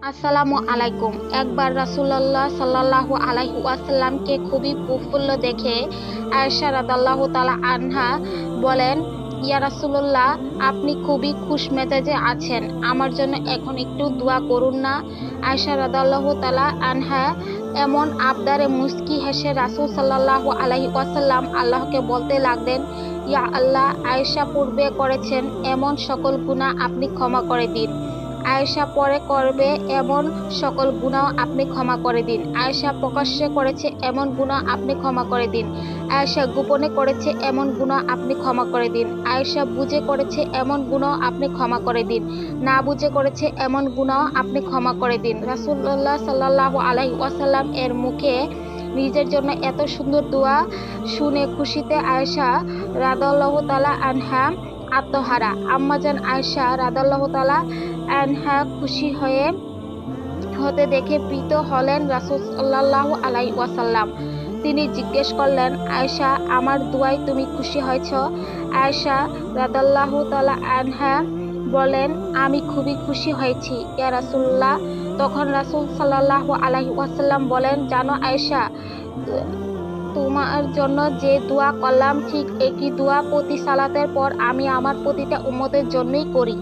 আসসালামু আলাইকুম। একবার রাসূলুল্লাহ সাল্লাল্লাহু আলাইহি ওয়াসাল্লামকে খুবই প্রফুল্ল দেখে আয়েশা রাদিয়াল্লাহু তাআলা আনহা বলেন, ইয়া রাসূলুল্লাহ, আপনি খুবই খুশমেজাজে আছেন। আমার জন্য এখন একটু দোয়া করুন না? আয়েশা রাদিয়াল্লাহু তাআলা আনহা এমন আবদারে মুচকি হেসে রাসূল সাল্লাল্লাহু আলাইহি ওয়াসাল্লাম আল্লাহকে বলতে লাগলেন, ইয়া আল্লাহ, আয়েশা পূর্বে করেছেন এমন সকল গুনাহ আপনি ক্ষমা করে দিন। আয়েশা পরে করবে এমন সকল গুনাহ আপনি ক্ষমা করে দিন। আয়েশা প্রকাশ্যে করেছে এমন গুনাহ আপনি ক্ষমা করে দিন। আয়েশা গোপনে করেছে এমন গুনাহ আপনি ক্ষমা করে দিন। আয়েশা বুঝে করেছে এমন গুনাহ আপনি ক্ষমা করে দিন। না বুঝে করেছে এমন গুনাহ আপনি ক্ষমা করে দিন। রাসূলুল্লাহ সাল্লাল্লাহু আলাইহি ওয়াসাল্লাম এর মুখে নিজের জন্য এত সুন্দর দোয়া শুনে খুশিতে আয়েশা রাদিয়াল্লাহু তাআলা আনহা আত্মহারা। আম্মাজান আয়েশা রাদিয়াল্লাহু তাআলা আনহা খুশি হতে দেখে প্রীত হলেন রাসূল সাল্লাল্লাহু আলাইহি ওয়াসাল্লাম। তিনি জিজ্ঞেস করলেন, আয়েশা, আমার দোয়ায় তুমি খুশি হয়েছ? আয়েশা রাদিয়াল্লাহু তাআলা আনহা বলেন, আমি খুবই খুশি হয়েছি ইয়া রাসূলুল্লাহ। তখন রাসূল সাল্লাল্লাহু আলাইহি ওয়াসাল্লাম বলেন, জানো আয়েশা, তোমার জন্য যে দোয়া করলাম ঠিক একই দোয়া প্রতি সালাতের পর আমি আমার প্রতিটা উম্মতের জন্যই করি।